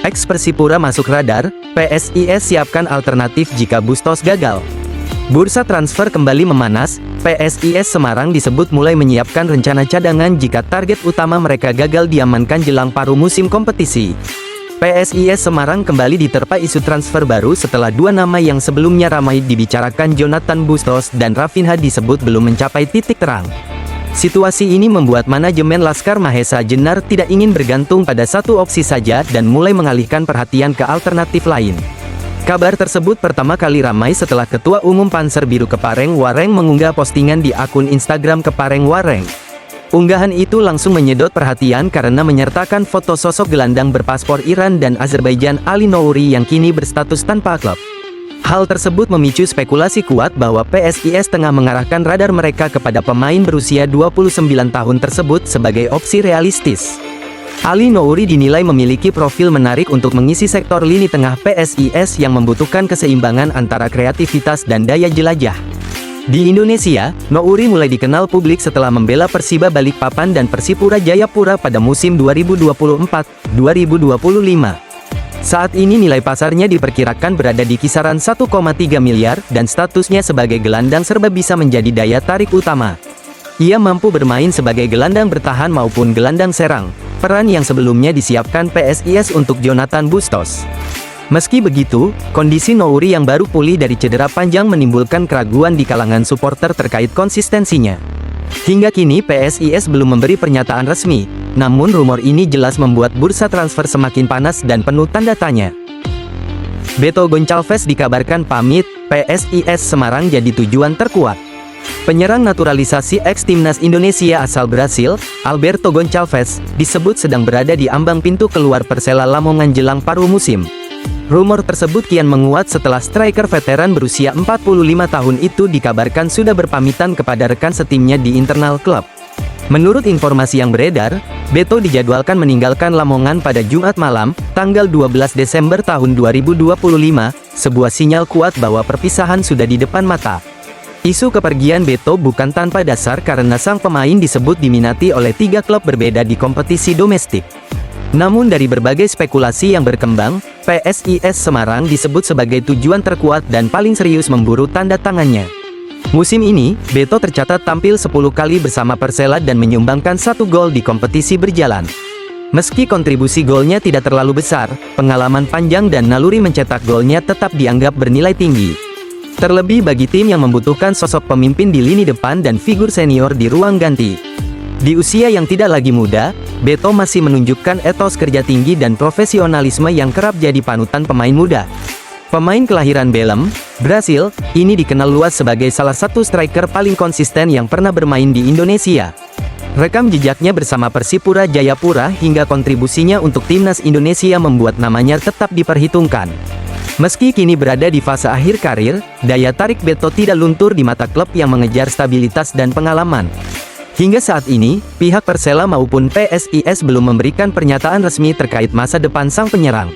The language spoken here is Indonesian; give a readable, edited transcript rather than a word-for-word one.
Ex Persipura masuk radar, PSIS siapkan alternatif jika Bustos gagal. Bursa transfer kembali memanas, PSIS Semarang disebut mulai menyiapkan rencana cadangan jika target utama mereka gagal diamankan jelang paruh musim kompetisi. PSIS Semarang kembali diterpa isu transfer baru setelah dua nama yang sebelumnya ramai dibicarakan, Jonathan Bustos dan Rafinha, disebut belum mencapai titik terang. Situasi ini membuat manajemen Laskar Mahesa Jenar tidak ingin bergantung pada satu opsi saja dan mulai mengalihkan perhatian ke alternatif lain. Kabar tersebut pertama kali ramai setelah Ketua Umum Panser Biru Kepareng Wareng mengunggah postingan di akun Instagram Kepareng Wareng. Unggahan itu langsung menyedot perhatian karena menyertakan foto sosok gelandang berpaspor Iran dan Azerbaijan Ali Nouri yang kini berstatus tanpa klub. Hal tersebut memicu spekulasi kuat bahwa PSIS tengah mengarahkan radar mereka kepada pemain berusia 29 tahun tersebut sebagai opsi realistis. Ali Nouri dinilai memiliki profil menarik untuk mengisi sektor lini tengah PSIS yang membutuhkan keseimbangan antara kreativitas dan daya jelajah. Di Indonesia, Nouri mulai dikenal publik setelah membela Persiba Balikpapan dan Persipura Jayapura pada musim 2024-2025. Saat ini nilai pasarnya diperkirakan berada di kisaran 1,3 miliar dan statusnya sebagai gelandang serba bisa menjadi daya tarik utama. Ia mampu bermain sebagai gelandang bertahan maupun gelandang serang, peran yang sebelumnya disiapkan PSIS untuk Jonathan Bustos. Meski begitu, kondisi Nouri yang baru pulih dari cedera panjang menimbulkan keraguan di kalangan supporter terkait konsistensinya. Hingga kini PSIS belum memberi pernyataan resmi, namun rumor ini jelas membuat bursa transfer semakin panas dan penuh tanda tanya. Beto Goncalves dikabarkan pamit, PSIS Semarang jadi tujuan terkuat. Penyerang naturalisasi ex-timnas Indonesia asal Brasil, Alberto Goncalves, disebut sedang berada di ambang pintu keluar Persela Lamongan jelang paruh musim. Rumor tersebut kian menguat setelah striker veteran berusia 45 tahun itu dikabarkan sudah berpamitan kepada rekan setimnya di internal klub. Menurut informasi yang beredar, Beto dijadwalkan meninggalkan Lamongan pada Jumat malam, tanggal 12 Desember tahun 2025, sebuah sinyal kuat bahwa perpisahan sudah di depan mata. Isu kepergian Beto bukan tanpa dasar karena sang pemain disebut diminati oleh 3 klub berbeda di kompetisi domestik. Namun dari berbagai spekulasi yang berkembang, PSIS Semarang disebut sebagai tujuan terkuat dan paling serius memburu tanda tangannya. Musim ini, Beto tercatat tampil 10 kali bersama Persela dan menyumbangkan 1 gol di kompetisi berjalan. Meski kontribusi golnya tidak terlalu besar, pengalaman panjang dan naluri mencetak golnya tetap dianggap bernilai tinggi. Terlebih bagi tim yang membutuhkan sosok pemimpin di lini depan dan figur senior di ruang ganti. Di usia yang tidak lagi muda, Beto masih menunjukkan etos kerja tinggi dan profesionalisme yang kerap jadi panutan pemain muda. Pemain kelahiran Belém, Brasil, ini dikenal luas sebagai salah satu striker paling konsisten yang pernah bermain di Indonesia. Rekam jejaknya bersama Persipura Jayapura hingga kontribusinya untuk timnas Indonesia membuat namanya tetap diperhitungkan. Meski kini berada di fase akhir karir, daya tarik Beto tidak luntur di mata klub yang mengejar stabilitas dan pengalaman. Hingga saat ini, pihak Persela maupun PSIS belum memberikan pernyataan resmi terkait masa depan sang penyerang.